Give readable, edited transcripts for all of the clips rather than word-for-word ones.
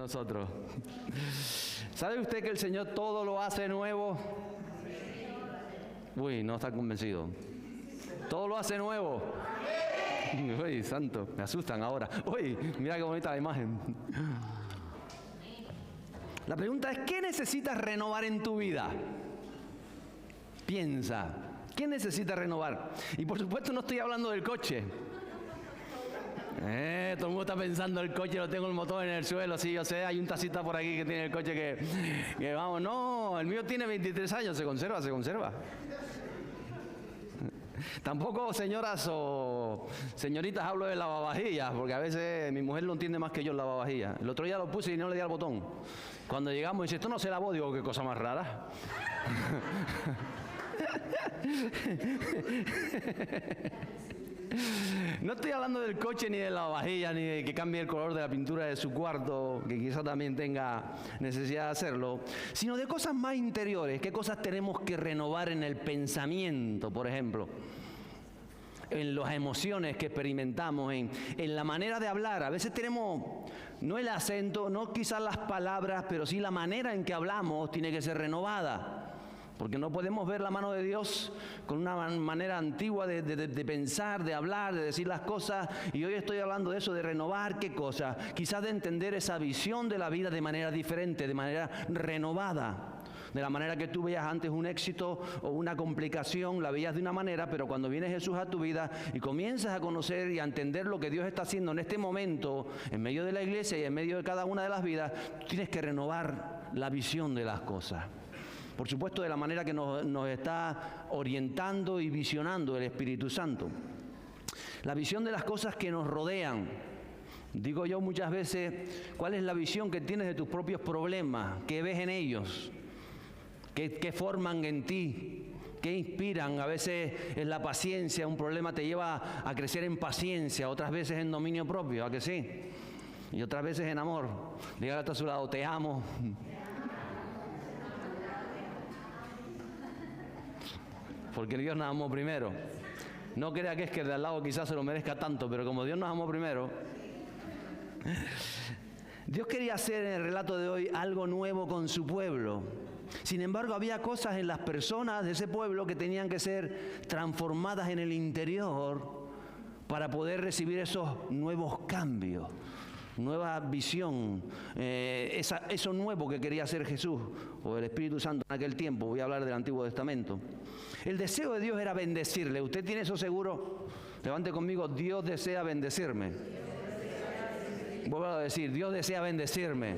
nosotros. ¿Sabe usted que el Señor todo lo hace nuevo? Uy, no está convencido. Todo lo hace nuevo. Uy, santo, me asustan ahora. Uy, mira qué bonita la imagen. La pregunta es, ¿qué necesitas renovar en tu vida? Piensa, ¿qué necesitas renovar? Y por supuesto no estoy hablando del coche. Todo el mundo está pensando el coche, lo tengo el motor en el suelo, sí, yo sé, hay un tacita por aquí que tiene el coche que vamos, no, el mío tiene 23 años, se conserva, se conserva. Tampoco, señoras o señoritas, hablo de lavavajillas, porque a veces mi mujer lo entiende más que yo el lavavajillas. El otro día lo puse y no le di al botón. Cuando llegamos dice, esto no se lavó, digo, qué cosa más rara. No estoy hablando del coche ni de la lavavajilla ni de que cambie el color de la pintura de su cuarto, que quizá también tenga necesidad de hacerlo, sino de cosas más interiores. ¿Qué cosas tenemos que renovar en el pensamiento, por ejemplo? En las emociones que experimentamos, en la manera de hablar. A veces tenemos, no el acento, no quizás las palabras, pero sí la manera en que hablamos tiene que ser renovada. Porque no podemos ver la mano de Dios con una manera antigua de pensar, de hablar, de decir las cosas. Y hoy estoy hablando de eso, de renovar qué cosa. Quizás de entender esa visión de la vida de manera diferente, de manera renovada. De la manera que tú veías antes un éxito o una complicación, la veías de una manera, pero cuando viene Jesús a tu vida y comienzas a conocer y a entender lo que Dios está haciendo en este momento, en medio de la iglesia y en medio de cada una de las vidas, tienes que renovar la visión de las cosas. Por supuesto, de la manera que nos está orientando y visionando el Espíritu Santo. La visión de las cosas que nos rodean. Digo yo muchas veces, ¿cuál es la visión que tienes de tus propios problemas? ¿Qué ves en ellos? ¿Qué forman en ti? ¿Qué inspiran? A veces es la paciencia, un problema te lleva a crecer en paciencia, otras veces en dominio propio, ¿a que sí? Y otras veces en amor. Dígale a su lado, te amo. Porque Dios nos amó primero. No crea que es que el de al lado quizás se lo merezca tanto, pero como Dios nos amó primero, Dios quería hacer en el relato de hoy algo nuevo con su pueblo. Sin embargo, había cosas en las personas de ese pueblo que tenían que ser transformadas en el interior para poder recibir esos nuevos cambios, nueva visión, eso nuevo que quería hacer Jesús o el Espíritu Santo en aquel tiempo. Voy a hablar del Antiguo Testamento. El deseo de Dios era bendecirle. ¿Usted tiene eso seguro? Levante conmigo, Dios desea bendecirme. Vuelvo a decir, Dios desea bendecirme.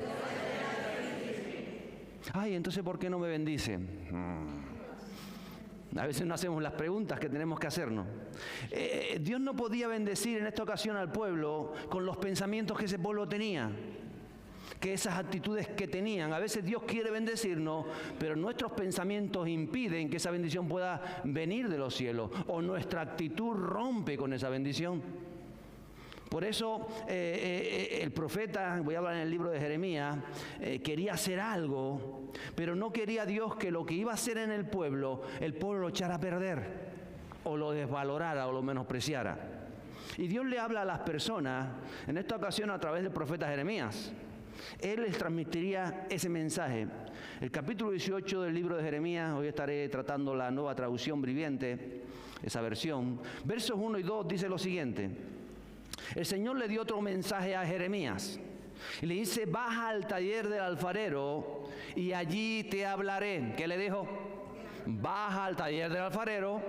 Ay, entonces ¿por qué no me bendice? A veces no hacemos las preguntas que tenemos que hacernos. Dios no podía bendecir en esta ocasión al pueblo con los pensamientos que ese pueblo tenía, que esas actitudes que tenían. A veces Dios quiere bendecirnos, pero nuestros pensamientos impiden que esa bendición pueda venir de los cielos, o nuestra actitud rompe con esa bendición. Por eso el profeta, voy a hablar en el libro de Jeremías, quería hacer algo, pero no quería Dios que lo que iba a hacer en el pueblo lo echara a perder, o lo desvalorara, o lo menospreciara. Y Dios le habla a las personas, en esta ocasión a través del profeta Jeremías. Él les transmitiría ese mensaje. El capítulo 18 del libro de Jeremías, hoy estaré tratando la Nueva Traducción Viviente, esa versión. Versos 1 y 2 dice lo siguiente. El Señor le dio otro mensaje a Jeremías y le dice, baja al taller del alfarero y allí te hablaré. ¿Qué le dijo? Baja al taller del alfarero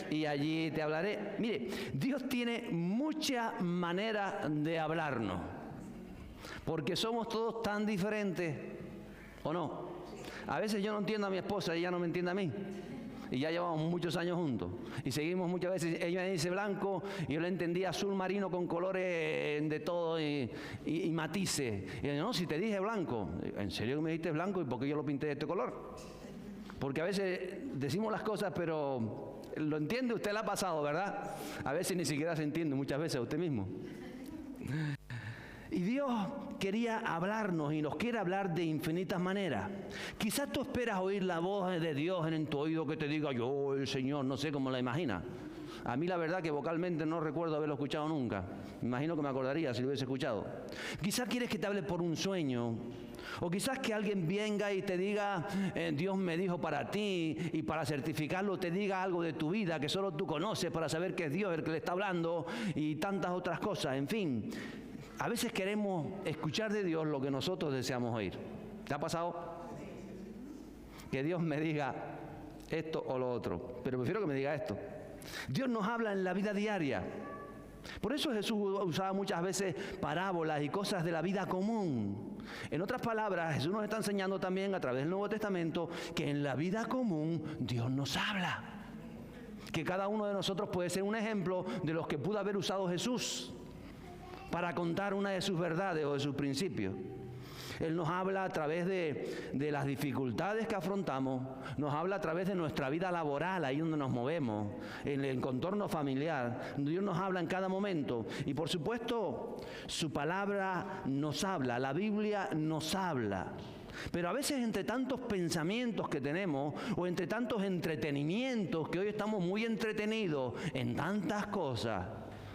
y allí te hablaré. Mire, Dios tiene muchas maneras de hablarnos, porque somos todos tan diferentes, ¿o no? A veces yo no entiendo a mi esposa y ella no me entiende a mí. Y ya llevamos muchos años juntos. Y seguimos muchas veces, ella me dice blanco, y yo le entendía azul marino con colores de todo y matices. Y yo, no, si te dije blanco. ¿En serio que me dijiste blanco? ¿Y por qué yo lo pinté de este color? Porque a veces decimos las cosas, pero lo entiende, usted la ha pasado, ¿verdad? A veces ni siquiera se entiende, muchas veces a usted mismo. Y Dios quería hablarnos y nos quiere hablar de infinitas maneras. Quizás tú esperas oír la voz de Dios en tu oído que te diga, yo, el Señor, no sé cómo la imaginas. A mí la verdad que vocalmente no recuerdo haberlo escuchado nunca. Me imagino que me acordaría si lo hubiese escuchado. Quizás quieres que te hable por un sueño. O quizás que alguien venga y te diga, Dios me dijo para ti, y para certificarlo te diga algo de tu vida que solo tú conoces para saber que es Dios el que le está hablando y tantas otras cosas. En fin, a veces queremos escuchar de Dios lo que nosotros deseamos oír. ¿Te ha pasado? Que Dios me diga esto o lo otro, pero prefiero que me diga esto. Dios nos habla en la vida diaria. Por eso Jesús usaba muchas veces parábolas y cosas de la vida común. En otras palabras, Jesús nos está enseñando también a través del Nuevo Testamento que en la vida común Dios nos habla. Que cada uno de nosotros puede ser un ejemplo de los que pudo haber usado Jesús para contar una de sus verdades o de sus principios. Él nos habla a través de las dificultades que afrontamos, nos habla a través de nuestra vida laboral, ahí donde nos movemos, en el contorno familiar. Dios nos habla en cada momento y por supuesto su palabra nos habla, la Biblia nos habla. Pero a veces entre tantos pensamientos que tenemos o entre tantos entretenimientos, que hoy estamos muy entretenidos en tantas cosas,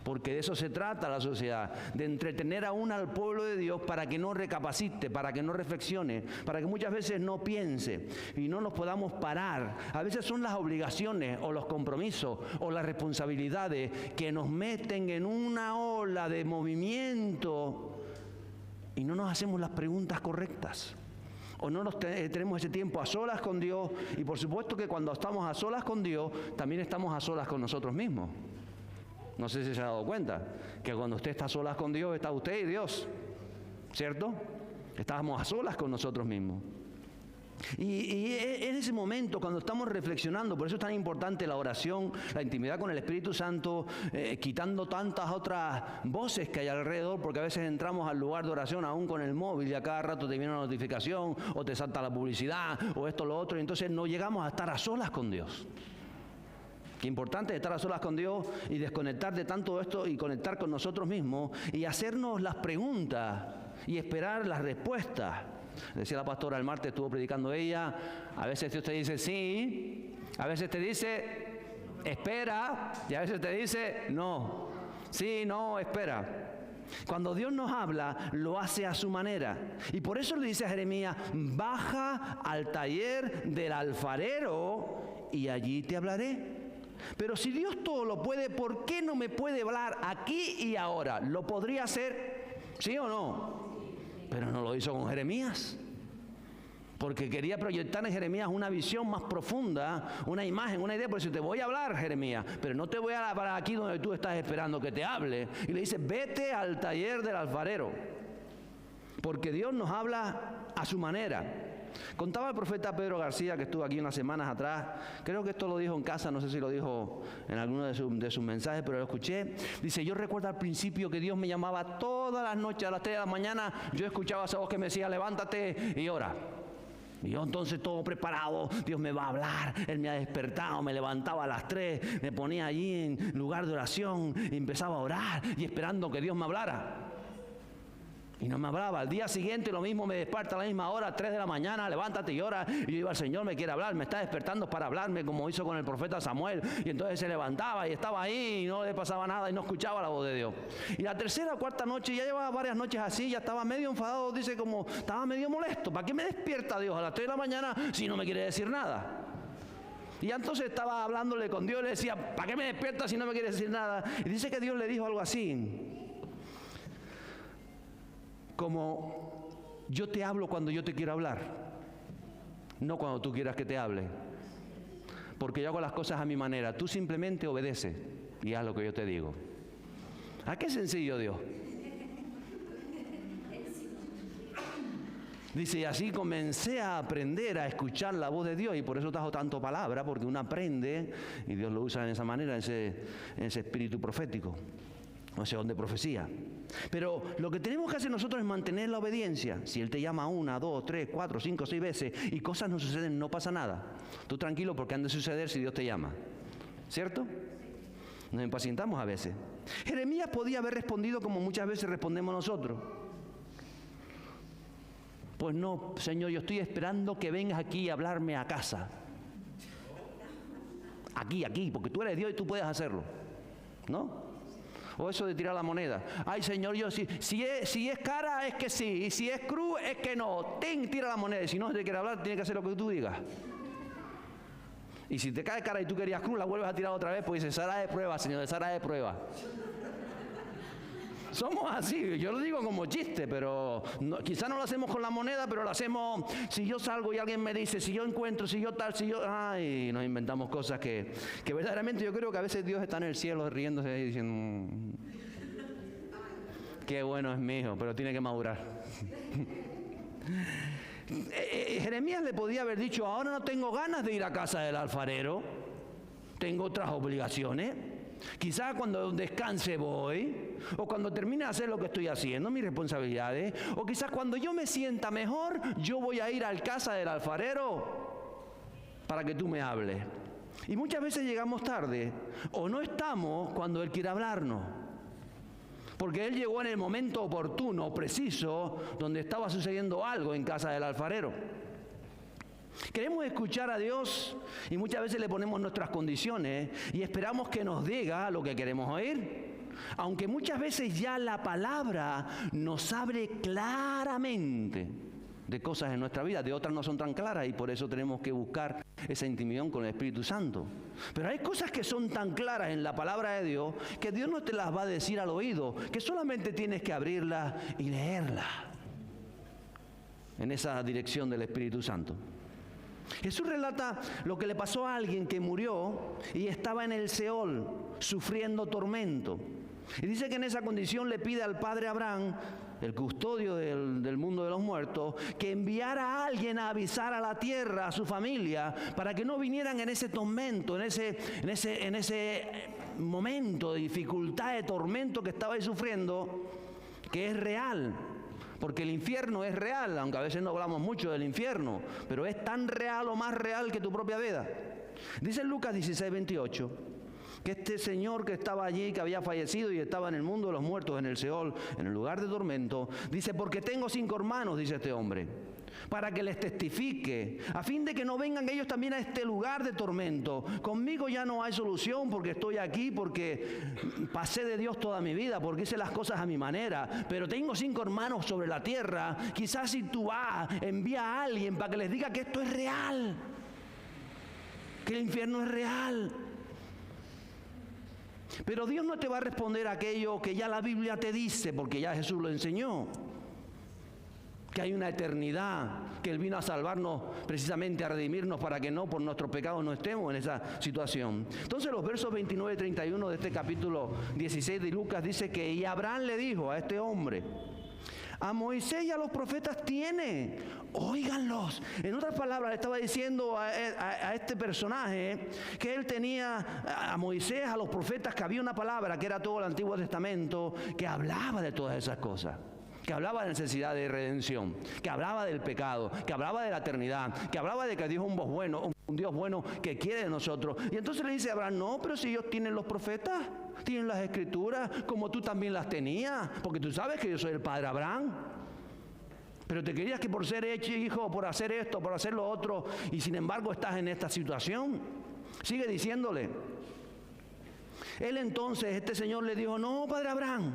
porque de eso se trata la sociedad, de entretener aún al pueblo de Dios para que no recapacite, para que no reflexione, para que muchas veces no piense y no nos podamos parar. A veces son las obligaciones o los compromisos o las responsabilidades que nos meten en una ola de movimiento y no nos hacemos las preguntas correctas. O no tenemos ese tiempo a solas con Dios y por supuesto que cuando estamos a solas con Dios, también estamos a solas con nosotros mismos. No sé si se ha dado cuenta, que cuando usted está a solas con Dios, está usted y Dios, ¿cierto? Estábamos a solas con nosotros mismos. Y en ese momento, cuando estamos reflexionando, por eso es tan importante la oración, la intimidad con el Espíritu Santo, quitando tantas otras voces que hay alrededor, porque a veces entramos al lugar de oración aún con el móvil y a cada rato te viene una notificación, o te salta la publicidad, o esto o lo otro, y entonces no llegamos a estar a solas con Dios. Qué importante es estar a solas con Dios y desconectar de tanto esto y conectar con nosotros mismos y hacernos las preguntas y esperar las respuestas. Decía la pastora el martes, estuvo predicando ella, a veces Dios te dice sí, a veces te dice espera y a veces te dice no, sí, no, espera. Cuando Dios nos habla, lo hace a su manera. Y por eso le dice a Jeremías, baja al taller del alfarero y allí te hablaré. Pero si Dios todo lo puede, ¿por qué no me puede hablar aquí y ahora? ¿Lo podría hacer? ¿Sí o no? Pero no lo hizo con Jeremías. Porque quería proyectar en Jeremías una visión más profunda, una imagen, una idea. Por eso te voy a hablar, Jeremías, pero no te voy a hablar aquí donde tú estás esperando que te hable. Y le dice, vete al taller del alfarero. Porque Dios nos habla a su manera. Contaba el profeta Pedro García, que estuvo aquí unas semanas atrás, creo que esto lo dijo en casa, no sé si lo dijo en alguno de sus mensajes, pero lo escuché. Dice, yo recuerdo al principio que Dios me llamaba todas las noches a las 3 de la mañana, yo escuchaba esa voz que me decía, levántate y ora. Y yo entonces todo preparado, Dios me va a hablar, Él me ha despertado, me levantaba a las 3, me ponía allí en lugar de oración, y empezaba a orar y esperando que Dios me hablara. Y no me hablaba. Al día siguiente lo mismo, me despierta a la misma hora, 3 de la mañana, levántate y ora. Y yo iba, el Señor me quiere hablar, me está despertando para hablarme como hizo con el profeta Samuel. Y entonces se levantaba y estaba ahí y no le pasaba nada y no escuchaba la voz de Dios. Y la tercera o cuarta noche, ya llevaba varias noches así, ya estaba medio enfadado, dice como, estaba medio molesto. ¿Para qué me despierta Dios a las 3 de la mañana si no me quiere decir nada? Y entonces estaba hablándole con Dios y le decía, ¿para qué me despierta si no me quiere decir nada? Y dice que Dios le dijo algo así. Como yo te hablo cuando yo te quiero hablar, no cuando tú quieras que te hable. Porque yo hago las cosas a mi manera. Tú simplemente obedeces y haz lo que yo te digo. ¿A qué sencillo Dios? Dice, y así comencé a aprender a escuchar la voz de Dios, y por eso trajo tanto palabra, porque uno aprende, y Dios lo usa en esa manera, en ese espíritu profético, o sea, de profecía. Pero lo que tenemos que hacer nosotros es mantener la obediencia. Si Él te llama 1, 2, 3, 4, 5, 6 veces y cosas no suceden, no pasa nada. Tú tranquilo porque han de suceder si Dios te llama. ¿Cierto? Nos impacientamos a veces. Jeremías podía haber respondido como muchas veces respondemos nosotros. Pues no, Señor, yo estoy esperando que vengas aquí a hablarme a casa. Aquí, porque tú eres Dios y tú puedes hacerlo, ¿no? O eso de tirar la moneda. Ay, Señor, yo si es cara es que sí, y si es cruz es que no. Tira la moneda, y si no te quiere hablar, tiene que hacer lo que tú digas. Y si te cae cara y tú querías cruz, la vuelves a tirar otra vez, pues dice, Sara de prueba, Señor, Sara de prueba. Somos así, yo lo digo como chiste, pero quizás no lo hacemos con la moneda, pero lo hacemos, si yo salgo y alguien me dice, si yo encuentro, si yo tal, ay, nos inventamos cosas que verdaderamente yo creo que a veces Dios está en el cielo riéndose y diciendo, qué bueno es mi hijo, pero tiene que madurar. Jeremías le podía haber dicho, ahora no tengo ganas de ir a casa del alfarero, tengo otras obligaciones. Quizás cuando descanse voy, o cuando termine de hacer lo que estoy haciendo, mis responsabilidades, o quizás cuando yo me sienta mejor, yo voy a ir a la casa del alfarero para que tú me hables. Y muchas veces llegamos tarde, o no estamos cuando Él quiere hablarnos, porque Él llegó en el momento oportuno, preciso, donde estaba sucediendo algo en casa del alfarero. Queremos escuchar a Dios y muchas veces le ponemos nuestras condiciones y esperamos que nos diga lo que queremos oír. Aunque muchas veces ya la palabra nos abre claramente de cosas en nuestra vida, de otras no son tan claras y por eso tenemos que buscar esa intimidad con el Espíritu Santo. Pero hay cosas que son tan claras en la palabra de Dios que Dios no te las va a decir al oído, que solamente tienes que abrirlas y leerlas en esa dirección del Espíritu Santo. Jesús relata lo que le pasó a alguien que murió y estaba en el Seol, sufriendo tormento. Y dice que en esa condición le pide al padre Abraham, el custodio del mundo de los muertos, que enviara a alguien a avisar a la tierra, a su familia, para que no vinieran en ese tormento, en ese momento de dificultad, de tormento que estaba ahí sufriendo, que es real. Porque el infierno es real, aunque a veces no hablamos mucho del infierno, pero es tan real o más real que tu propia vida. Dice en Lucas 16:28, que este señor que estaba allí, que había fallecido y estaba en el mundo de los muertos, en el Seol, en el lugar de tormento, dice, porque tengo 5 hermanos, dice este hombre, para que les testifique, a fin de que no vengan ellos también a este lugar de tormento. Conmigo ya no hay solución porque estoy aquí, porque pasé de Dios toda mi vida, porque hice las cosas a mi manera, pero tengo 5 hermanos sobre la tierra. Quizás si tú vas, envía a alguien para que les diga que esto es real, que el infierno es real. Pero Dios no te va a responder aquello que ya la Biblia te dice, porque ya Jesús lo enseñó. Que hay una eternidad, que Él vino a salvarnos, precisamente a redimirnos para que no por nuestros pecados no estemos en esa situación. Entonces los versos 29 y 31 de este capítulo 16 de Lucas dice que y Abraham le dijo a este hombre, a Moisés y a los profetas tiene, óiganlos. En otras palabras, le estaba diciendo a este personaje que él tenía a Moisés, a los profetas, que había una palabra que era todo el Antiguo Testamento, que hablaba de todas esas cosas. Que hablaba de la necesidad de redención, que hablaba del pecado, que hablaba de la eternidad, que hablaba de que Dios es un Dios bueno que quiere de nosotros. Y entonces le dice a Abraham, no, pero si ellos tienen los profetas, tienen las escrituras, como tú también las tenías, porque tú sabes que yo soy el padre Abraham. Pero te querías que por ser hecho hijo, por hacer esto, por hacer lo otro, y sin embargo estás en esta situación. Sigue diciéndole. Él entonces, este señor le dijo, no, padre Abraham,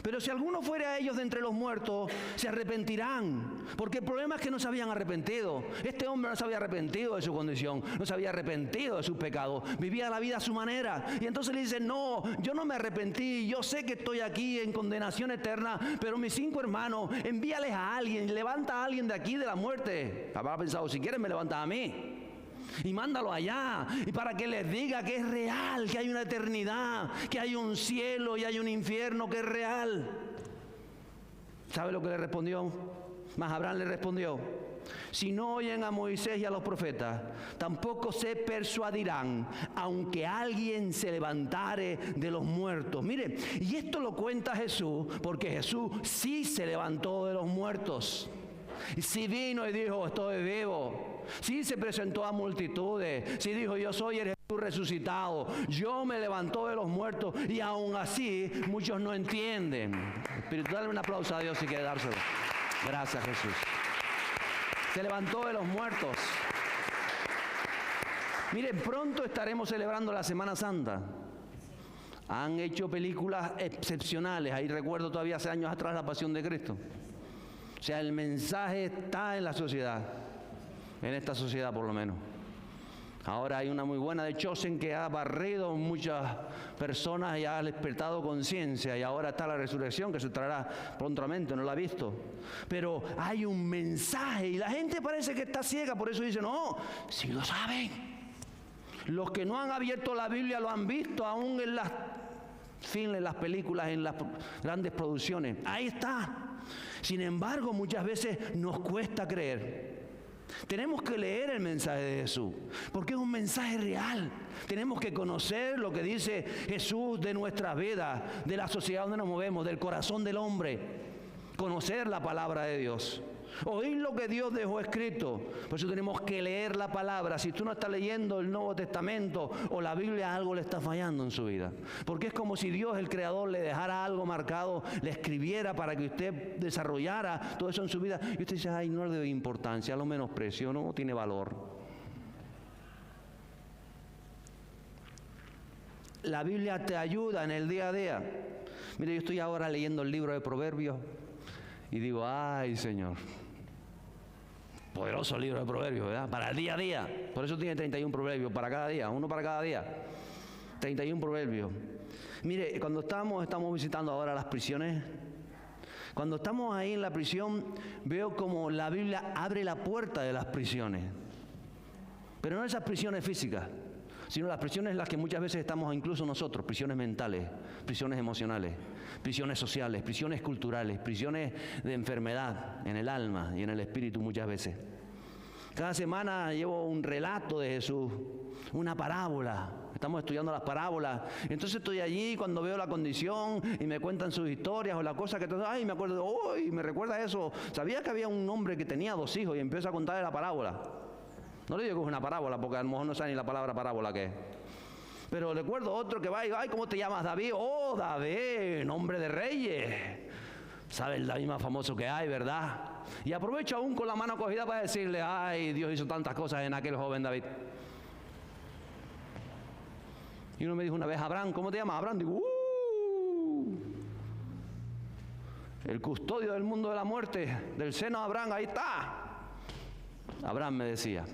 pero si alguno fuere a ellos de entre los muertos, se arrepentirán. Porque el problema es que no se habían arrepentido. Este hombre no se había arrepentido de su condición, no se había arrepentido de sus pecados, vivía la vida a su manera. Y entonces le dice, no, yo no me arrepentí, yo sé que estoy aquí en condenación eterna, pero mis 5 hermanos, envíales a alguien, levanta a alguien de aquí de la muerte. Habrá pensado, si quieres me levantas a mí. Y mándalo allá, y para que les diga que es real, que hay una eternidad, que hay un cielo y hay un infierno que es real. ¿Sabe lo que le respondió? Mas Abraham le respondió, si no oyen a Moisés y a los profetas, tampoco se persuadirán, aunque alguien se levantare de los muertos. Mire, y esto lo cuenta Jesús, porque Jesús sí se levantó de los muertos. Y sí vino y dijo, estoy vivo. Sí se presentó a multitudes. Sí dijo, yo soy el Jesús resucitado. Yo me levantó de los muertos. Y aún así, muchos no entienden. Espíritu, dale un aplauso a Dios si quiere dárselo. Gracias, Jesús. Se levantó de los muertos. Miren, pronto estaremos celebrando la Semana Santa. Han hecho películas excepcionales. Ahí recuerdo todavía hace años atrás La Pasión de Cristo. O sea, el mensaje está en la sociedad. En esta sociedad por lo menos. Ahora hay una muy buena de Chosen que ha barrido muchas personas y ha despertado conciencia. Y ahora está la resurrección que se traerá prontamente, no la ha visto. Pero hay un mensaje y la gente parece que está ciega. Por eso dice, no, si lo saben. Los que no han abierto la Biblia lo han visto aún en las filmes, en las películas, en las grandes producciones. Ahí está. Sin embargo, muchas veces nos cuesta creer. Tenemos que leer el mensaje de Jesús, porque es un mensaje real. Tenemos que conocer lo que dice Jesús de nuestras vidas, de la sociedad donde nos movemos, del corazón del hombre. Conocer la palabra de Dios. Oír lo que Dios dejó escrito. Por eso tenemos que leer la palabra. Si tú no estás leyendo el Nuevo Testamento o la Biblia, algo le está fallando en su vida. Porque es como si Dios, el Creador, le dejara algo marcado, le escribiera para que usted desarrollara todo eso en su vida. Y usted dice, ay, no le doy importancia, lo menosprecio, no tiene valor. La Biblia te ayuda en el día a día. Mire, yo estoy ahora leyendo el libro de Proverbios y digo, ay, Señor. Poderoso libro de Proverbios, ¿verdad? Para el día a día. Por eso tiene 31 proverbios, para cada día, uno para cada día. 31 proverbios. Mire, cuando estamos visitando ahora las prisiones, cuando estamos ahí en la prisión, veo como la Biblia abre la puerta de las prisiones. Pero no esas prisiones físicas, sino las prisiones en las que muchas veces estamos incluso nosotros, prisiones mentales, prisiones emocionales, prisiones sociales, prisiones culturales, prisiones de enfermedad en el alma y en el espíritu muchas veces. Cada semana llevo un relato de Jesús, una parábola. Estamos estudiando las parábolas. Entonces estoy allí cuando veo la condición y me cuentan sus historias o la cosa que... Ay, me acuerdo, uy, me recuerda eso. ¿Sabía que había un hombre que tenía 2 hijos y empieza a contarle la parábola? No le digo que es una parábola porque a lo mejor no sabe ni la palabra parábola que es. Pero recuerdo otro que va y, ay, ¿cómo te llamas, David? Oh, David, nombre de reyes. ¿Sabes? El David más famoso que hay, ¿verdad? Y aprovecho aún con la mano cogida para decirle, ay, Dios hizo tantas cosas en aquel joven David. Y uno me dijo una vez, Abraham, ¿cómo te llamas? Abraham, digo, el custodio del mundo de la muerte, del seno de Abraham, ahí está. Abraham me decía.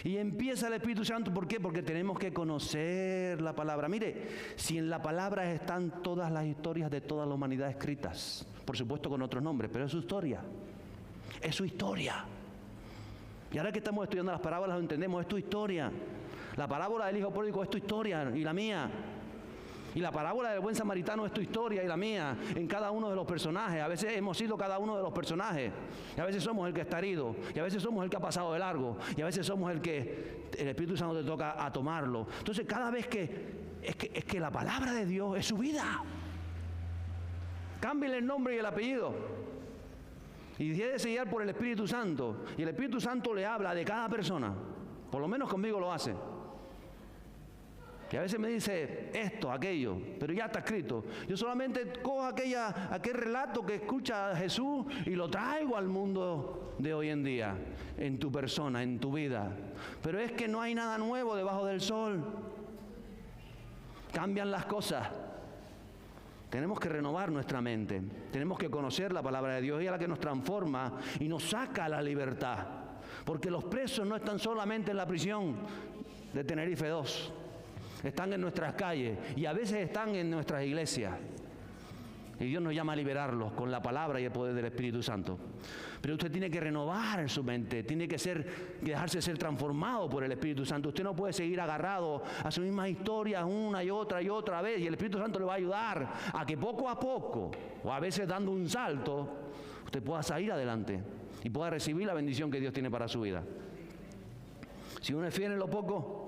Y empieza el Espíritu Santo, ¿por qué? Porque tenemos que conocer la palabra. Mire, si en la palabra están todas las historias de toda la humanidad escritas, por supuesto con otros nombres, pero es su historia. Es su historia. Y ahora que estamos estudiando las parábolas lo entendemos, es tu historia. La parábola del hijo pródigo es tu historia y la mía. Y la parábola del buen samaritano es tu historia y la mía, en cada uno de los personajes. A veces hemos sido cada uno de los personajes. Y a veces somos el que está herido. Y a veces somos el que ha pasado de largo. Y a veces somos el que el Espíritu Santo te toca a tomarlo. Entonces cada vez es que la palabra de Dios es su vida. Cámbiale el nombre y el apellido. Y debe sellar por el Espíritu Santo. Y el Espíritu Santo le habla de cada persona. Por lo menos conmigo lo hace. Y a veces me dice esto, aquello, pero ya está escrito. Yo solamente cojo aquel relato que escucha Jesús y lo traigo al mundo de hoy en día, en tu persona, en tu vida. Pero es que no hay nada nuevo debajo del sol. Cambian las cosas. Tenemos que renovar nuestra mente. Tenemos que conocer la palabra de Dios. Ella es la que nos transforma y nos saca a la libertad. Porque los presos no están solamente en la prisión de Tenerife 2. Están en nuestras calles y a veces están en nuestras iglesias. Y Dios nos llama a liberarlos con la palabra y el poder del Espíritu Santo. Pero usted tiene que renovar su mente, tiene que dejarse ser transformado por el Espíritu Santo. Usted no puede seguir agarrado a sus mismas historias una y otra vez. Y el Espíritu Santo le va a ayudar a que poco a poco, o a veces dando un salto, usted pueda salir adelante y pueda recibir la bendición que Dios tiene para su vida. Si uno es fiel en lo poco,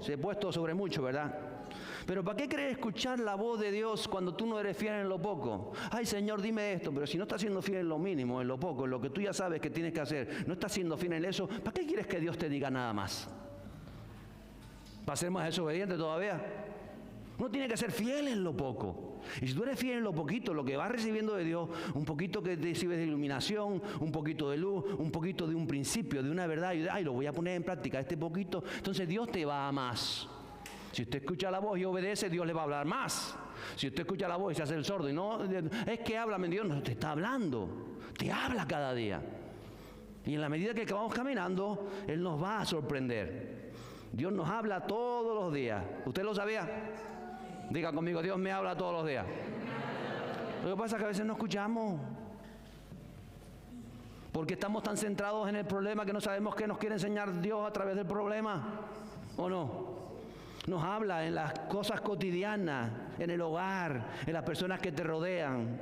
se ha puesto sobre mucho, ¿verdad? Pero ¿para qué querés escuchar la voz de Dios cuando tú no eres fiel en lo poco? Ay, Señor, dime esto, pero si no estás siendo fiel en lo mínimo, en lo poco, en lo que tú ya sabes que tienes que hacer, no estás siendo fiel en eso, ¿para qué quieres que Dios te diga nada más? ¿Va a ser más desobediente todavía? Uno tiene que ser fiel en lo poco. Y si tú eres fiel en lo poquito, lo que vas recibiendo de Dios, un poquito que recibes de iluminación, un poquito de luz, un poquito de un principio, de una verdad, y lo voy a poner en práctica, este poquito, entonces Dios te va a más. Si usted escucha la voz y obedece, Dios le va a hablar más. Si usted escucha la voz y se hace el sordo y no, es que háblame, Dios no te está hablando, te habla cada día. Y en la medida que vamos caminando, Él nos va a sorprender. Dios nos habla todos los días. ¿Usted lo sabía? Diga conmigo, Dios me habla todos los días. Lo que pasa es que a veces no escuchamos. Porque estamos tan centrados en el problema que no sabemos qué nos quiere enseñar Dios a través del problema. ¿O no? Nos habla en las cosas cotidianas, en el hogar, en las personas que te rodean.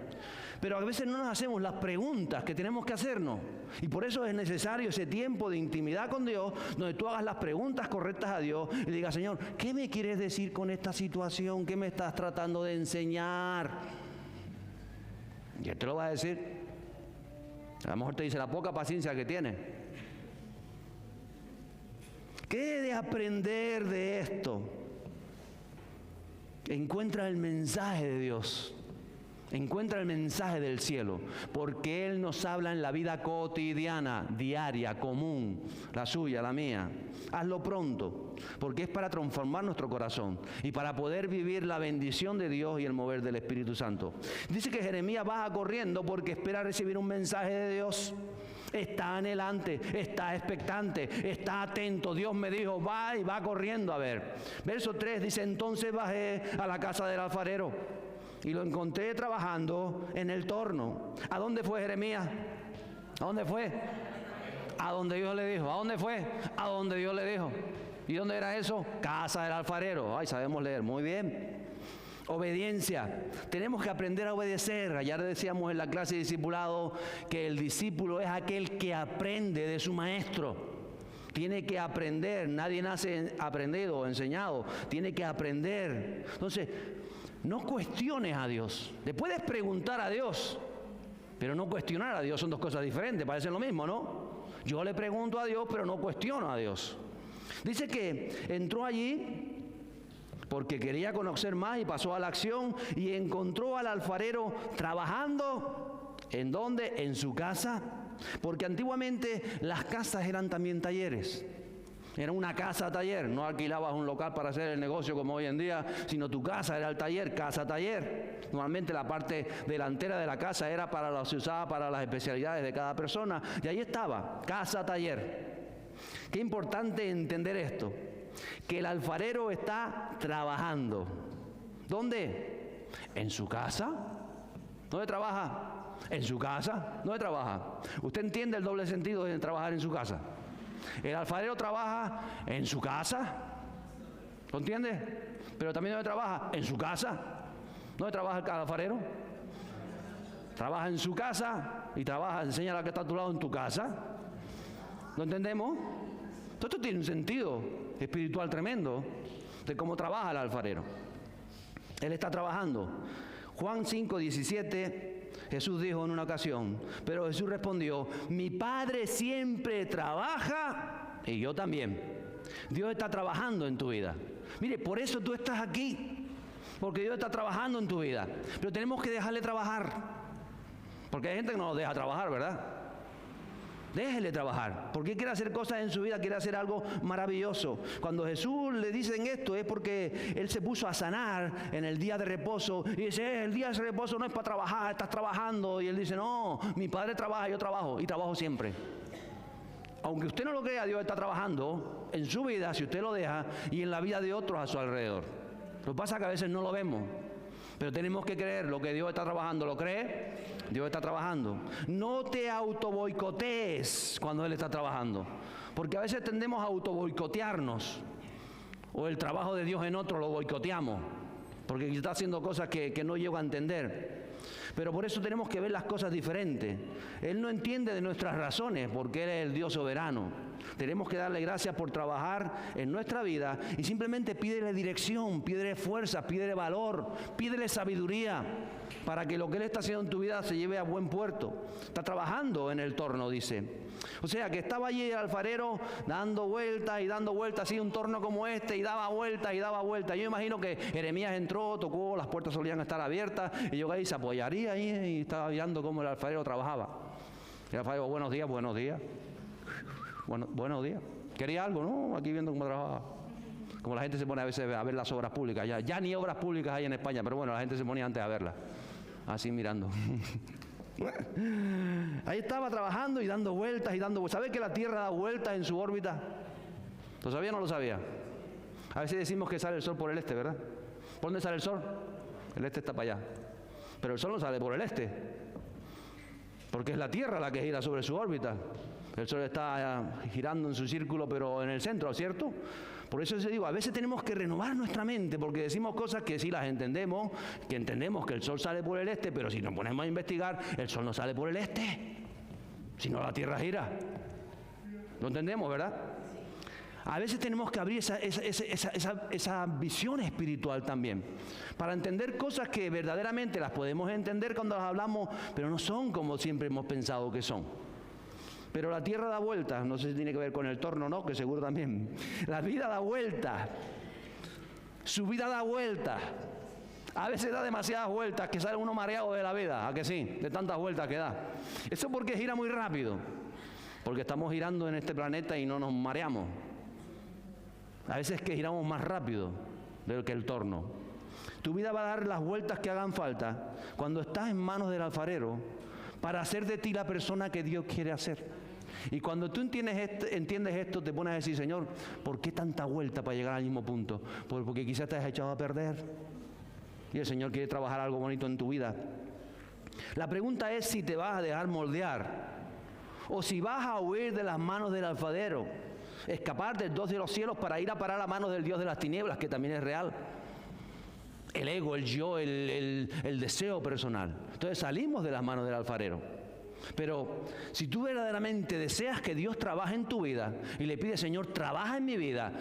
Pero a veces no nos hacemos las preguntas que tenemos que hacernos. Y por eso es necesario ese tiempo de intimidad con Dios, donde tú hagas las preguntas correctas a Dios y digas, Señor, ¿qué me quieres decir con esta situación? ¿Qué me estás tratando de enseñar? Y Él te lo va a decir. A lo mejor te dice la poca paciencia que tiene. ¿Qué he de aprender de esto? Encuentra el mensaje de Dios. Encuentra el mensaje del cielo, porque Él nos habla en la vida cotidiana, diaria, común, la suya, la mía. Hazlo pronto, porque es para transformar nuestro corazón y para poder vivir la bendición de Dios y el mover del Espíritu Santo. Dice que Jeremías baja corriendo porque espera recibir un mensaje de Dios. Está anhelante, está expectante, está atento. Dios me dijo, va y va corriendo a ver. Verso 3 dice, entonces bajé a la casa del alfarero y lo encontré trabajando en el torno. ¿A dónde fue Jeremías? ¿A dónde fue? A donde Dios le dijo. ¿A dónde fue? A donde Dios le dijo. ¿Y dónde era eso? Casa del alfarero. Ay, sabemos leer. Muy bien. Obediencia. Tenemos que aprender a obedecer. Ayer decíamos en la clase de discipulado que el discípulo es aquel que aprende de su maestro. Tiene que aprender. Nadie nace aprendido o enseñado. Tiene que aprender. Entonces, no cuestiones a Dios. Le puedes preguntar a Dios, pero no cuestionar a Dios. Son dos cosas diferentes, parecen lo mismo, ¿no? Yo le pregunto a Dios, pero no cuestiono a Dios. Dice que entró allí porque quería conocer más y pasó a la acción y encontró al alfarero trabajando. ¿En dónde? En su casa. Porque antiguamente las casas eran también talleres. Era una casa-taller, no alquilabas un local para hacer el negocio como hoy en día, sino tu casa era el taller, casa-taller. Normalmente la parte delantera de la casa era se usaba para las especialidades de cada persona, y ahí estaba, casa-taller. Qué importante entender esto, que el alfarero está trabajando. ¿Dónde? En su casa. ¿Dónde trabaja? En su casa. ¿Dónde trabaja? ¿Usted entiende el doble sentido de trabajar en su casa? El alfarero trabaja en su casa, ¿lo entiende? Pero también ¿dónde trabaja? En su casa. ¿Dónde trabaja el alfarero? Trabaja en su casa y enseña a la que está a tu lado en tu casa. ¿Lo entendemos? Todo esto tiene un sentido espiritual tremendo de cómo trabaja el alfarero. Él está trabajando. Juan 5:17, Jesús dijo en una ocasión, pero Jesús respondió, mi Padre siempre trabaja y yo también. Dios está trabajando en tu vida. Mire, por eso tú estás aquí, porque Dios está trabajando en tu vida. Pero tenemos que dejarle trabajar, porque hay gente que no nos deja trabajar, ¿verdad? Déjele trabajar, porque Él quiere hacer cosas en su vida, quiere hacer algo maravilloso. Cuando Jesús le dicen esto es porque Él se puso a sanar en el día de reposo y dice, el día de reposo no es para trabajar, estás trabajando. Y Él dice, no, mi Padre trabaja, yo trabajo y trabajo siempre. Aunque usted no lo crea, Dios está trabajando en su vida, si usted lo deja, y en la vida de otros a su alrededor. Lo que pasa es que a veces no lo vemos, pero tenemos que creer lo que Dios está trabajando. ¿Lo cree? Dios está trabajando. No te autoboicotees cuando Él está trabajando, porque a veces tendemos a autoboicotearnos, o el trabajo de Dios en otro lo boicoteamos, porque está haciendo cosas que no llego a entender. Pero por eso tenemos que ver las cosas diferentes. Él no entiende de nuestras razones, porque Él es el Dios soberano. Tenemos que darle gracias por trabajar en nuestra vida y simplemente pídele dirección, pídele fuerza, pídele valor, pídele sabiduría para que lo que Él está haciendo en tu vida se lleve a buen puerto. Está trabajando en el torno, dice. O sea, que estaba allí el alfarero dando vueltas y dando vueltas, así un torno como este, y daba vueltas y daba vueltas. Yo imagino que Jeremías entró, tocó, las puertas solían estar abiertas, y yo ahí se apoyaría ahí y estaba mirando cómo el alfarero trabajaba. Y el alfarero, buenos días, buenos días. Buenos días. ¿Quería algo? No, aquí viendo cómo trabajaba. Como la gente se pone a veces a ver las obras públicas. Ya ni obras públicas hay en España, pero bueno, la gente se ponía antes a verlas. Así mirando. Ahí estaba trabajando y dando vueltas y dando vueltas. ¿Sabes que la Tierra da vueltas en su órbita? ¿Lo sabía o no lo sabía? A veces decimos que sale el sol por el este, ¿verdad? ¿Por dónde sale el sol? El este está para allá. Pero el sol no sale por el este, porque es la Tierra la que gira sobre su órbita. El sol está girando en su círculo, pero en el centro, ¿cierto? Por eso yo digo, a veces tenemos que renovar nuestra mente, porque decimos cosas que sí las entendemos, que entendemos que el sol sale por el este, pero si nos ponemos a investigar, el sol no sale por el este, sino la Tierra gira. ¿Lo entendemos, verdad? A veces tenemos que abrir esa visión espiritual también, para entender cosas que verdaderamente las podemos entender cuando las hablamos, pero no son como siempre hemos pensado que son. Pero la Tierra da vueltas, no sé si tiene que ver con el torno o no, que seguro también. La vida da vueltas, su vida da vueltas. A veces da demasiadas vueltas que sale uno mareado de la vida, ¿a que sí? De tantas vueltas que da. Eso porque gira muy rápido, porque estamos girando en este planeta y no nos mareamos. A veces que giramos más rápido que el torno. Tu vida va a dar las vueltas que hagan falta cuando estás en manos del alfarero para hacer de ti la persona que Dios quiere hacer. Y cuando tú entiendes esto, te pones a decir, Señor, ¿por qué tanta vuelta para llegar al mismo punto? Porque quizás te has echado a perder y el Señor quiere trabajar algo bonito en tu vida. La pregunta es si te vas a dejar moldear o si vas a huir de las manos del alfarero, escapar del Dios de los cielos para ir a parar a manos del Dios de las tinieblas, que también es real. El ego, el yo, el deseo personal. Entonces salimos de las manos del alfarero. Pero si tú verdaderamente deseas que Dios trabaje en tu vida y le pides, Señor, trabaja en mi vida,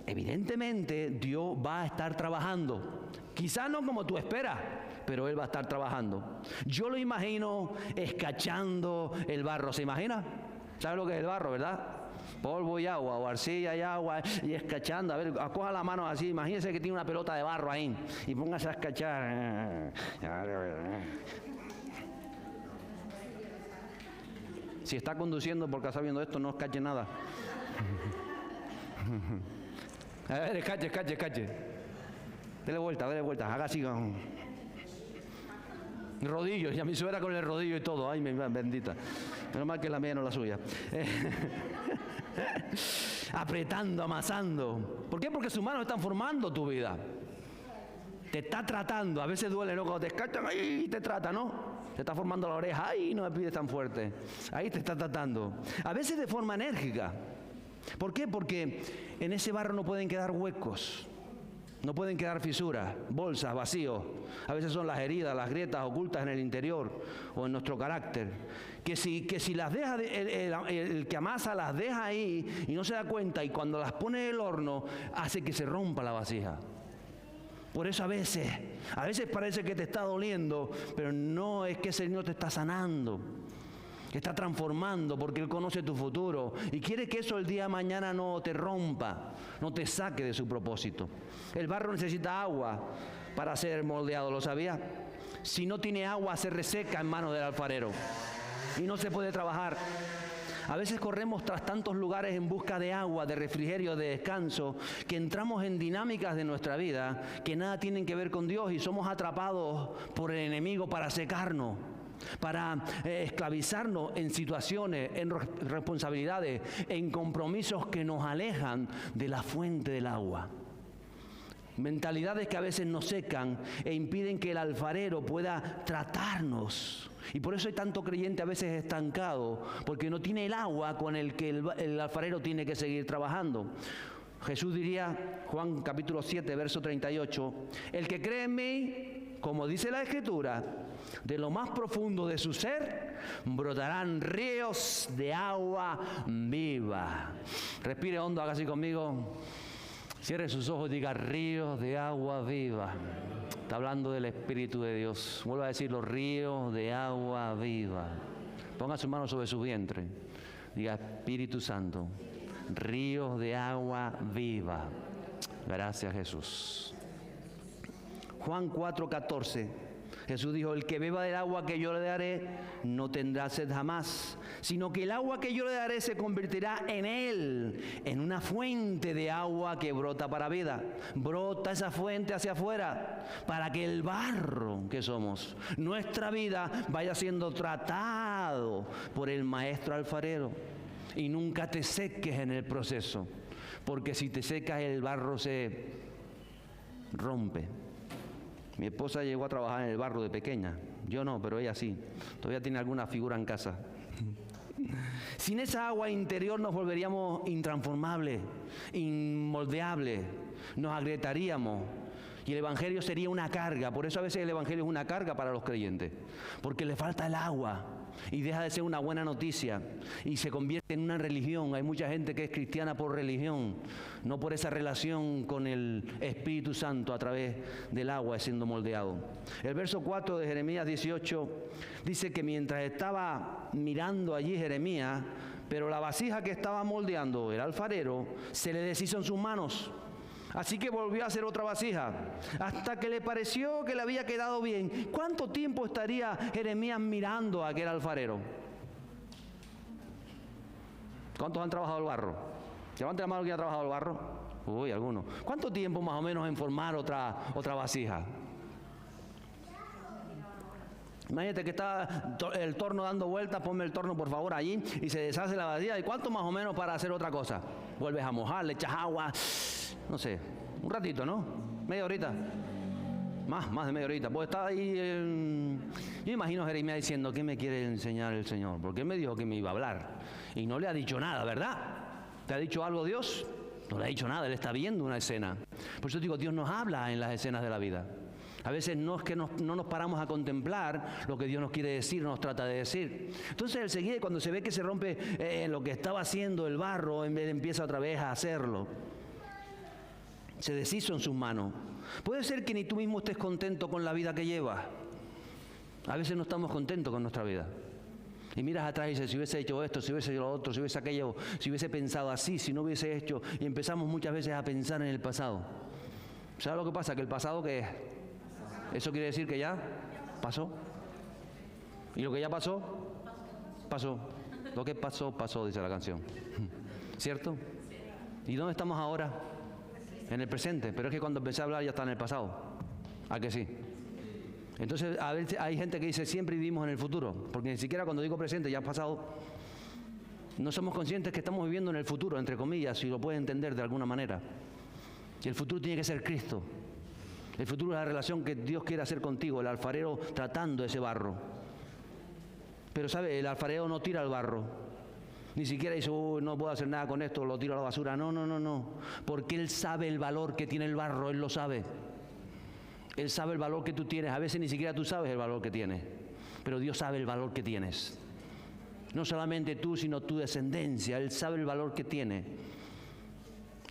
evidentemente Dios va a estar trabajando. Quizás no como tú esperas, pero Él va a estar trabajando. Yo lo imagino escachando el barro. ¿Se imagina? ¿Sabes lo que es el barro, verdad? Polvo y agua, o arcilla y agua, y escachando. A ver, acoja la mano así, imagínese que tiene una pelota de barro ahí, y póngase a escachar. Si está conduciendo porque está viendo esto, no escache nada. A ver, escache. Dele vuelta, haga así. Rodillos, y a mi suegra con el rodillo y todo. Ay, bendita. Menos mal que la mía no es la suya. Apretando, amasando. ¿Por qué? Porque sus manos están formando tu vida. Te está tratando. A veces duele, ¿no? Cuando te escachan, ahí te trata, ¿no? Te está formando la oreja. Ay, no me pides tan fuerte. Ahí te está tratando. A veces de forma enérgica. ¿Por qué? Porque en ese barro no pueden quedar huecos. No pueden quedar fisuras, bolsas, vacíos. A veces son las heridas, las grietas ocultas en el interior o en nuestro carácter. Que si las deja, el que amasa las deja ahí y no se da cuenta, y cuando las pone en el horno, hace que se rompa la vasija. Por eso a veces parece que te está doliendo, pero no, es que el Señor te está sanando. Que está transformando, porque Él conoce tu futuro y quiere que eso el día de mañana no te rompa, no te saque de su propósito. El barro necesita agua para ser moldeado, ¿lo sabía? Si no tiene agua, se reseca en manos del alfarero y no se puede trabajar. A veces corremos tras tantos lugares en busca de agua, de refrigerio, de descanso, que entramos en dinámicas de nuestra vida que nada tienen que ver con Dios y somos atrapados por el enemigo para secarnos, para esclavizarnos en situaciones, en responsabilidades, en compromisos que nos alejan de la fuente del agua. Mentalidades que a veces nos secan e impiden que el alfarero pueda tratarnos. Y por eso hay tanto creyente a veces estancado, porque no tiene el agua con el que el alfarero tiene que seguir trabajando. Jesús diría, Juan capítulo 7, verso 38, el que cree en mí, como dice la Escritura, de lo más profundo de su ser brotarán ríos de agua viva. Respire hondo, haga así conmigo. Cierre sus ojos y diga: ríos de agua viva. Está hablando del Espíritu de Dios. Vuelvo a decir: los ríos de agua viva. Ponga su mano sobre su vientre. Diga: Espíritu Santo, ríos de agua viva. Gracias, Jesús. Juan 4:14. Jesús dijo: el que beba del agua que yo le daré no tendrá sed jamás, sino que el agua que yo le daré se convertirá en él, en una fuente de agua que brota para vida. Brota esa fuente hacia afuera, para que el barro que somos, nuestra vida, vaya siendo tratado por el maestro alfarero. Y nunca te seques en el proceso, porque si te secas el barro se rompe. Mi esposa llegó a trabajar en el barro de pequeña. Yo no, pero ella sí. Todavía tiene alguna figura en casa. Sin esa agua interior nos volveríamos intransformables, inmoldeables. Nos agrietaríamos. Y el Evangelio sería una carga. Por eso a veces el Evangelio es una carga para los creyentes. Porque le falta el agua. Y deja de ser una buena noticia. Y se convierte en una religión. Hay mucha gente que es cristiana por religión. No por esa relación con el Espíritu Santo a través del agua siendo moldeado. El verso 4 de Jeremías 18 dice que mientras estaba mirando allí Jeremías, pero la vasija que estaba moldeando el alfarero se le deshizo en sus manos. Así que volvió a hacer otra vasija, hasta que le pareció que le había quedado bien. ¿Cuánto tiempo estaría Jeremías mirando a aquel alfarero? ¿Cuántos han trabajado el barro? Levante la mano que ha trabajado el barro. Uy, algunos. ¿Cuánto tiempo más o menos en formar otra vasija? Imagínate que está el torno dando vueltas, ponme el torno por favor allí y se deshace la vasija. ¿Y cuánto más o menos para hacer otra cosa? Vuelves a mojar, le echas agua, no sé, un ratito, ¿no? Media horita. Más de media horita. Pues estaba ahí, yo imagino a Jeremías diciendo: ¿qué me quiere enseñar el Señor? Porque Él me dijo que me iba a hablar. Y no le ha dicho nada, ¿verdad? ¿Te ha dicho algo Dios? No le ha dicho nada, Él está viendo una escena. Por eso digo, Dios nos habla en las escenas de la vida. A veces no es que no nos paramos a contemplar lo que Dios nos quiere decir, nos trata de decir. Entonces enseguida, cuando se ve que se rompe lo que estaba haciendo el barro, en vez de empieza otra vez a hacerlo. Se deshizo en sus manos. Puede ser que ni tú mismo estés contento con la vida que llevas. A veces no estamos contentos con nuestra vida. Y miras atrás y dices: si hubiese hecho esto, si hubiese hecho lo otro, si hubiese aquello, si hubiese pensado así, si no hubiese hecho. Y empezamos muchas veces a pensar en el pasado. ¿Sabes lo que pasa? Que el pasado, ¿qué es? Eso quiere decir que ya pasó. Y lo que ya pasó, pasó. Lo que pasó, pasó, dice la canción. ¿Cierto? ¿Y dónde estamos ahora? En el presente. Pero es que cuando empecé a hablar ya está en el pasado. ¿A que sí? Entonces, a veces hay gente que dice: siempre vivimos en el futuro. Porque ni siquiera cuando digo presente ya ha pasado. No somos conscientes que estamos viviendo en el futuro, entre comillas, si lo puedes entender de alguna manera. Y el futuro tiene que ser Cristo. El futuro es la relación que Dios quiere hacer contigo, el alfarero tratando ese barro. Pero ¿sabe? El alfarero no tira el barro. Ni siquiera dice: no puedo hacer nada con esto, lo tiro a la basura. No. Porque Él sabe el valor que tiene el barro, Él lo sabe. Él sabe el valor que tú tienes. A veces ni siquiera tú sabes el valor que tienes. Pero Dios sabe el valor que tienes. No solamente tú, sino tu descendencia. Él sabe el valor que tiene.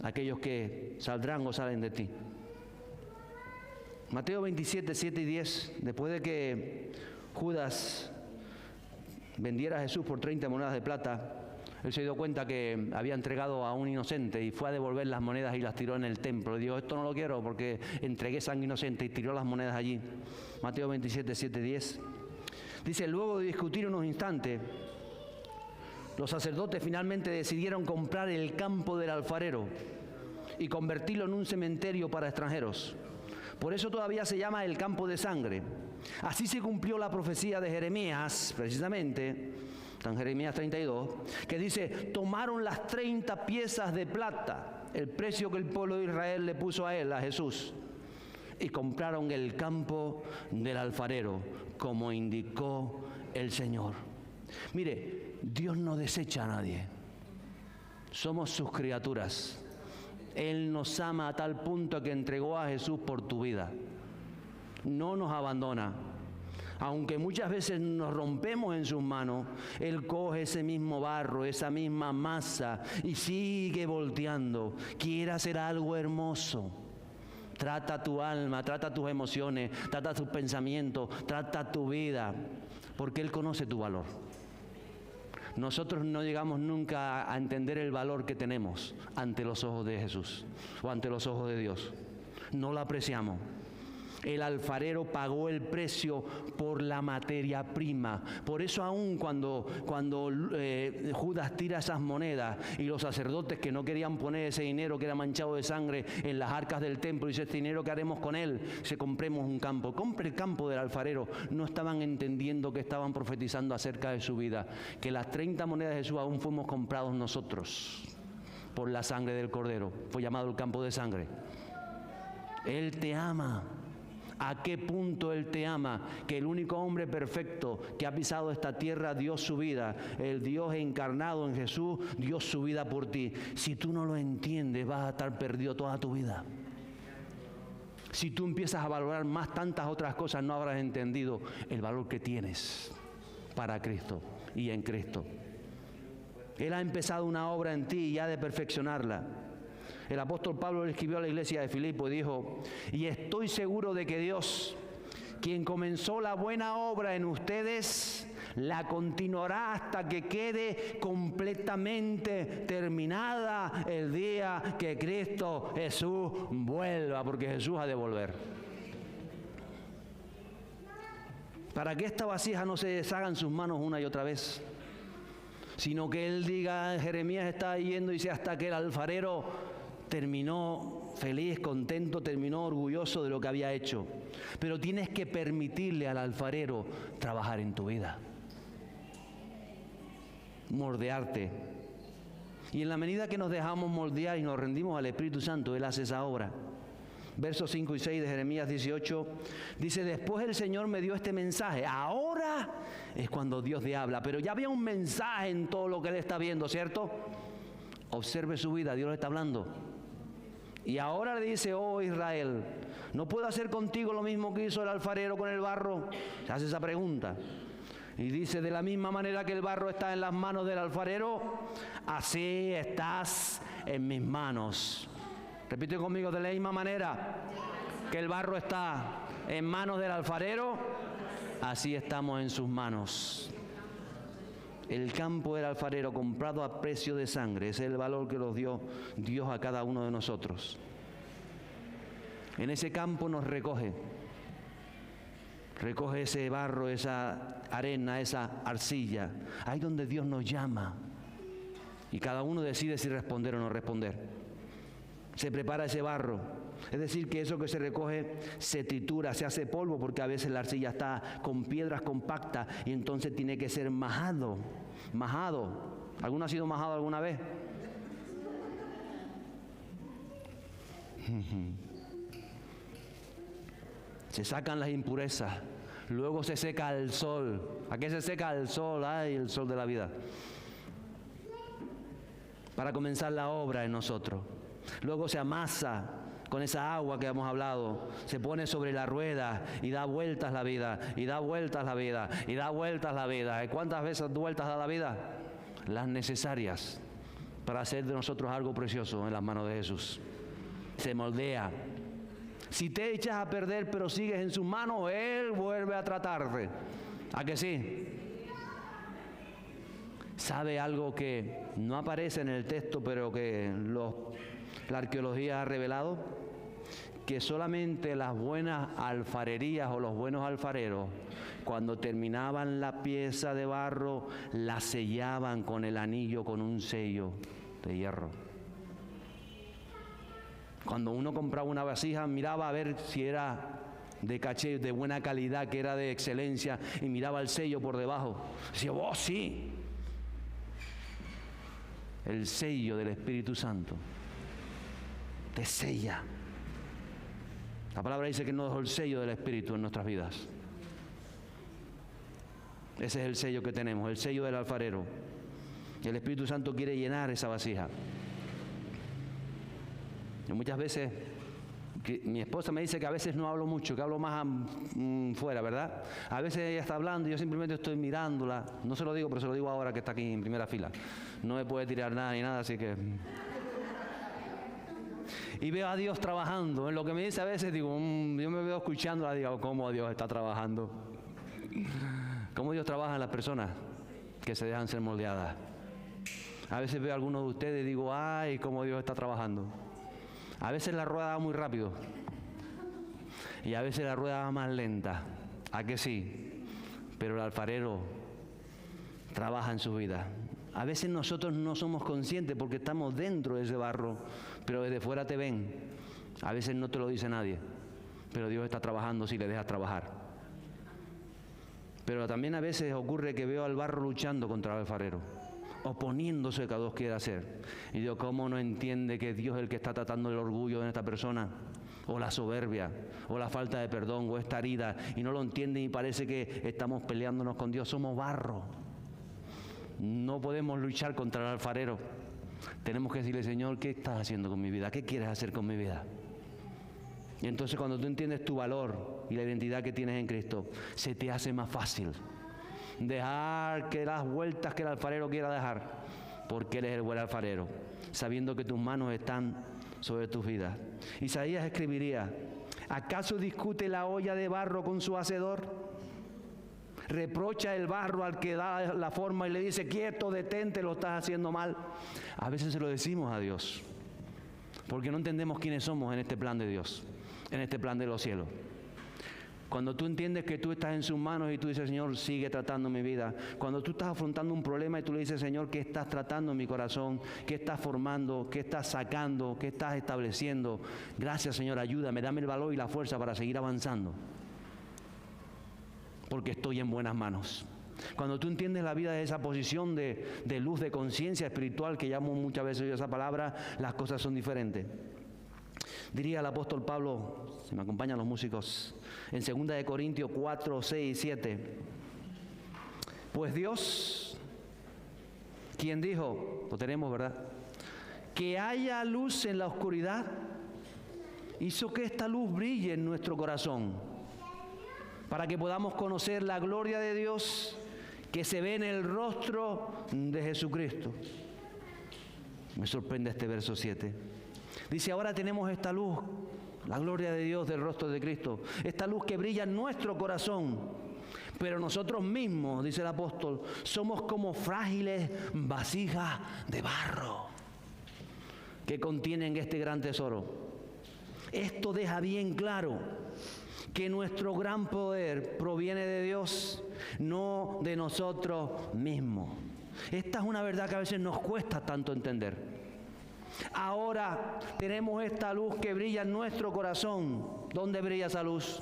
Aquellos que saldrán o salen de ti. Mateo 27, 7 y 10, después de que Judas vendiera a Jesús por 30 monedas de plata, él se dio cuenta que había entregado a un inocente y fue a devolver las monedas y las tiró en el templo. Y dijo: esto no lo quiero porque entregué sangre inocente, y tiró las monedas allí. Mateo 27, 7 y 10. Dice: luego de discutir unos instantes, los sacerdotes finalmente decidieron comprar el campo del alfarero y convertirlo en un cementerio para extranjeros. Por eso todavía se llama el campo de sangre. Así se cumplió la profecía de Jeremías, precisamente, en Jeremías 32, que dice: tomaron las 30 piezas de plata, el precio que el pueblo de Israel le puso a él, a Jesús, y compraron el campo del alfarero, como indicó el Señor. Mire, Dios no desecha a nadie. Somos sus criaturas. Él nos ama a tal punto que entregó a Jesús por tu vida. no nos abandona. Aunque muchas veces nos rompemos en sus manos, Él coge ese mismo barro, esa misma masa y sigue volteando. Quiere hacer algo hermoso. Trata tu alma, trata tus emociones, trata tus pensamientos, trata tu vida, porque Él conoce tu valor. Nosotros no llegamos nunca a entender el valor que tenemos ante los ojos de Jesús o ante los ojos de Dios. No lo apreciamos. El alfarero pagó el precio por la materia prima. Por eso aún cuando Judas tira esas monedas y los sacerdotes que no querían poner ese dinero que era manchado de sangre en las arcas del templo, dice, este dinero que haremos con él, se compremos un campo. Compre el campo del alfarero. No estaban entendiendo que estaban profetizando acerca de su vida. Que las 30 monedas de Jesús aún fuimos comprados nosotros por la sangre del Cordero. Fue llamado el campo de sangre. Él te ama. ¿A qué punto Él te ama? Que el único hombre perfecto que ha pisado esta tierra dio su vida. El Dios encarnado en Jesús dio su vida por ti. Si tú no lo entiendes, vas a estar perdido toda tu vida. Si tú empiezas a valorar más tantas otras cosas, no habrás entendido el valor que tienes para Cristo y en Cristo. Él ha empezado una obra en ti y ha de perfeccionarla. El apóstol Pablo le escribió a la iglesia de Filipo y dijo, y estoy seguro de que Dios, quien comenzó la buena obra en ustedes, la continuará hasta que quede completamente terminada el día que Cristo Jesús vuelva, porque Jesús ha de volver. Para que esta vasija no se deshaga en sus manos una y otra vez, sino que Él diga, Jeremías está yendo y dice, hasta que el alfarero terminó feliz, contento, terminó orgulloso de lo que había hecho. Pero tienes que permitirle al alfarero trabajar en tu vida, moldearte. Y en la medida que nos dejamos moldear y nos rendimos al Espíritu Santo, Él hace esa obra. Versos 5 y 6 de Jeremías 18, dice, después el Señor me dio este mensaje. Ahora es cuando Dios le habla, pero ya había un mensaje en todo lo que Él está viendo, ¿cierto? Observe su vida, Dios le está hablando. Y ahora le dice, oh Israel, ¿no puedo hacer contigo lo mismo que hizo el alfarero con el barro? Se hace esa pregunta. Y dice, de la misma manera que el barro está en las manos del alfarero, así estás en mis manos. Repite conmigo, de la misma manera que el barro está en manos del alfarero, así estamos en sus manos. El campo del alfarero comprado a precio de sangre, ese es el valor que nos dio Dios a cada uno de nosotros. En ese campo nos recoge ese barro, esa arena, esa arcilla, ahí donde Dios nos llama. Y cada uno decide si responder o no responder. Se prepara ese barro, es decir, que eso que se recoge se tritura, se hace polvo, porque a veces la arcilla está con piedras compactas y entonces tiene que ser majado. ¿Alguno ha sido majado alguna vez? Se sacan las impurezas, luego se seca al sol. ¿A qué se seca? al sol? ¡Ay, el sol de la vida! Para comenzar la obra en nosotros. Luego se amasa con esa agua que hemos hablado, se pone sobre la rueda y da vueltas la vida, y da vueltas la vida, y da vueltas la vida. ¿Y cuántas veces vueltas da la vida? Las necesarias para hacer de nosotros algo precioso en las manos de Jesús. Se moldea. Si te echas a perder pero sigues en sus manos, Él vuelve a tratarte. ¿A que sí? ¿Sabe algo que no aparece en el texto, pero que la arqueología ha revelado? Que solamente las buenas alfarerías o los buenos alfareros, cuando terminaban la pieza de barro, la sellaban con el anillo, con un sello de hierro. Cuando uno compraba una vasija, miraba a ver si era de caché, de buena calidad, que era de excelencia, y miraba el sello por debajo. Decía, ¡oh, sí! El sello del Espíritu Santo te sella. La palabra dice que no dejó el sello del Espíritu en nuestras vidas. Ese es el sello que tenemos, el sello del alfarero. Y el Espíritu Santo quiere llenar esa vasija. Y muchas veces Mi esposa me dice que a veces no hablo mucho, que hablo más fuera, ¿verdad? A veces ella está hablando y yo simplemente estoy mirándola. No se lo digo, pero se lo digo ahora que está aquí en primera fila. No me puede tirar nada ni nada, así que... Y veo a Dios trabajando. En lo que me dice a veces, digo, yo me veo escuchándola, digo, ¿cómo Dios está trabajando? ¿Cómo Dios trabaja en las personas que se dejan ser moldeadas? A veces veo a algunos de ustedes y digo, ay, cómo Dios está trabajando. A veces la rueda va muy rápido y a veces la rueda va más lenta. ¿A que sí? Pero el alfarero trabaja en su vida. A veces nosotros no somos conscientes porque estamos dentro de ese barro, pero desde fuera te ven. A veces no te lo dice nadie, pero Dios está trabajando si le dejas trabajar. Pero también a veces ocurre que veo al barro luchando contra el alfarero, oponiéndose a lo que Dios quiere hacer. Y digo, ¿cómo no entiende que Dios es el que está tratando el orgullo de esta persona? O la soberbia, o la falta de perdón, o esta herida, y no lo entiende y parece que estamos peleándonos con Dios. Somos barro. No podemos luchar contra el alfarero. Tenemos que decirle, Señor, ¿qué estás haciendo con mi vida? ¿Qué quieres hacer con mi vida? Y entonces cuando tú entiendes tu valor y la identidad que tienes en Cristo, se te hace más fácil dejar que las vueltas que el alfarero quiera dejar, porque Él es el buen alfarero, sabiendo que tus manos están sobre tus vidas. Isaías escribiría, ¿acaso discute la olla de barro con su hacedor? Reprocha el barro al que da la forma y le dice, quieto, detente, lo estás haciendo mal. A veces se lo decimos a Dios, porque no entendemos quiénes somos en este plan de Dios, en este plan de los cielos. Cuando tú entiendes que tú estás en sus manos y tú dices, Señor, sigue tratando mi vida. Cuando tú estás afrontando un problema y tú le dices, Señor, ¿qué estás tratando en mi corazón? ¿Qué estás formando? ¿Qué estás sacando? ¿Qué estás estableciendo? Gracias, Señor, ayúdame, dame el valor y la fuerza para seguir avanzando. Porque estoy en buenas manos. Cuando tú entiendes la vida de esa posición de luz, de conciencia espiritual, que llamo muchas veces yo esa palabra, las cosas son diferentes. Diría el apóstol Pablo, si me acompañan los músicos, en 2 Corintios 4, 6 y 7. Pues Dios, quien dijo, lo tenemos, ¿verdad?, que haya luz en la oscuridad, hizo que esta luz brille en nuestro corazón, para que podamos conocer la gloria de Dios que se ve en el rostro de Jesucristo. Me sorprende este verso 7. Dice, ahora tenemos esta luz, la gloria de Dios del rostro de Cristo, esta luz que brilla en nuestro corazón. Pero nosotros mismos, dice el apóstol, somos como frágiles vasijas de barro que contienen este gran tesoro. Esto deja bien claro que nuestro gran poder proviene de Dios, no de nosotros mismos. Esta es una verdad que a veces nos cuesta tanto entender. Ahora tenemos esta luz que brilla en nuestro corazón. ¿Dónde brilla esa luz?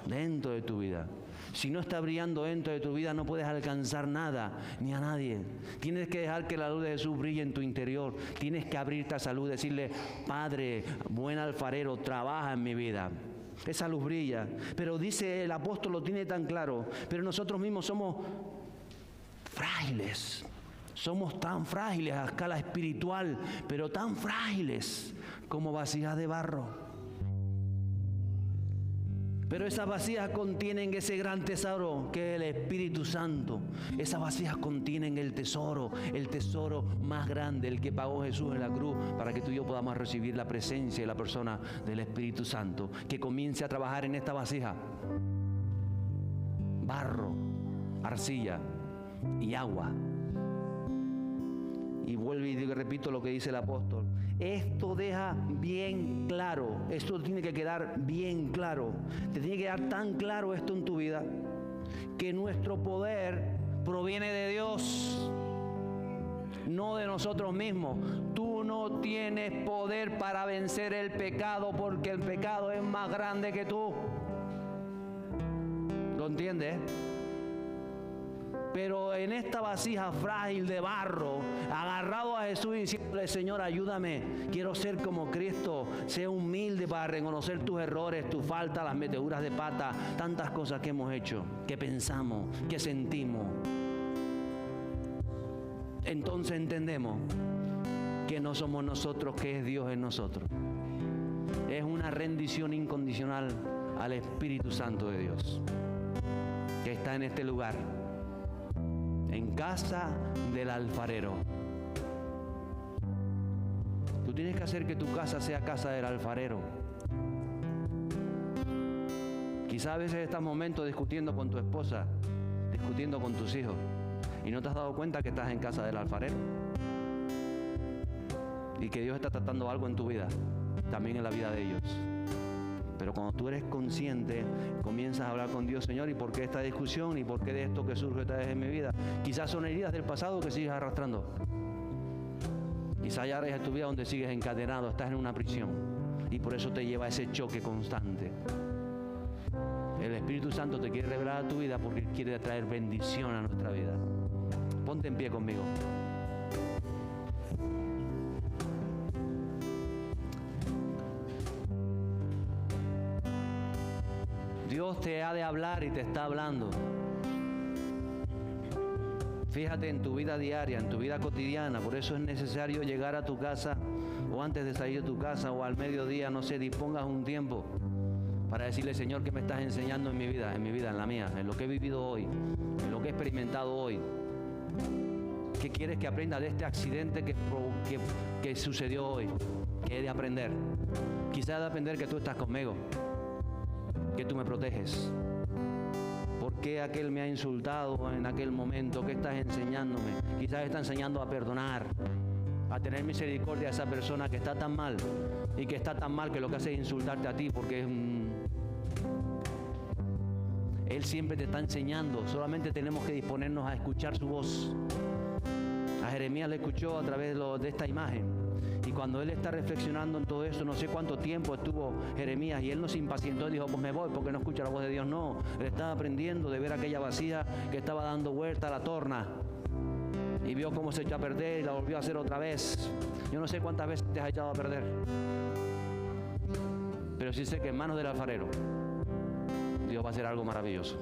Dentro de tu vida. Si no está brillando dentro de tu vida, no puedes alcanzar nada, ni a nadie. Tienes que dejar que la luz de Jesús brille en tu interior. Tienes que abrirte a esa luz, decirle, Padre, buen alfarero, trabaja en mi vida. Esa luz brilla. Pero dice el apóstol, lo tiene tan claro, pero nosotros mismos somos frágiles. Somos tan frágiles a escala espiritual, pero tan frágiles como vasijas de barro. Pero esas vasijas contienen ese gran tesoro que es el Espíritu Santo. Esas vasijas contienen el tesoro más grande, el que pagó Jesús en la cruz para que tú y yo podamos recibir la presencia y la persona del Espíritu Santo, que comience a trabajar en esta vasija. Barro, arcilla y agua. Y vuelvo y repito lo que dice el apóstol. Esto deja bien claro, esto tiene que quedar bien claro. Te tiene que quedar tan claro esto en tu vida, que nuestro poder proviene de Dios, no de nosotros mismos. Tú no tienes poder para vencer el pecado, porque el pecado es más grande que tú. ¿Lo entiendes? Pero en esta vasija frágil de barro, agarrado a Jesús y diciéndole, Señor, ayúdame, quiero ser como Cristo, sea humilde para reconocer tus errores, tus faltas, las meteduras de pata, tantas cosas que hemos hecho, que pensamos, que sentimos. Entonces entendemos que no somos nosotros, que es Dios en nosotros. es una rendición incondicional al Espíritu Santo de Dios, que está en este lugar, en casa del alfarero. Tú tienes que hacer que tu casa sea casa del alfarero. Quizás a veces estás momentos discutiendo con tu esposa, discutiendo con tus hijos, y no te has dado cuenta que estás en casa del alfarero y que Dios está tratando algo en tu vida, también en la vida de ellos. Pero cuando tú eres consciente, comienzas a hablar con Dios: Señor, ¿y por qué esta discusión? ¿Y por qué de esto que surge esta vez en mi vida? Quizás son heridas del pasado que sigues arrastrando. Quizás hay áreas de tu vida donde sigues encadenado, estás en una prisión, y por eso te lleva a ese choque constante. El Espíritu Santo te quiere revelar a tu vida porque quiere traer bendición a nuestra vida. Ponte en pie conmigo. Dios te ha de hablar y te está hablando. Fíjate en tu vida diaria, en tu vida cotidiana. Por eso es necesario llegar a tu casa, o antes de salir de tu casa, o al mediodía, no sé, dispongas un tiempo para decirle: Señor, ¿qué me estás enseñando en mi vida, en la mía, en lo que he vivido hoy, en lo que he experimentado hoy? ¿Qué quieres que aprenda de este accidente que sucedió hoy? ¿Qué he de aprender? Quizás he de aprender que tú estás conmigo, que tú me proteges. ¿Por qué aquel me ha insultado en aquel momento? ¿Qué estás enseñándome? Quizás está enseñando a perdonar, a tener misericordia a esa persona que está tan mal, y que está tan mal que lo que hace es insultarte a ti, porque Él siempre te está enseñando. Solamente tenemos que disponernos a escuchar su voz. A Jeremías le escuchó a través de esta imagen, y cuando él está reflexionando en todo esto, no sé cuánto tiempo estuvo Jeremías, y él no se impacientó y dijo: pues me voy porque no escucho la voz de Dios. No, él estaba aprendiendo de ver aquella vasija que estaba dando vuelta a la torna, y vio cómo se echó a perder y la volvió a hacer otra vez. Yo no sé cuántas veces te has echado a perder, pero sí sé que en manos del alfarero Dios va a hacer algo maravilloso.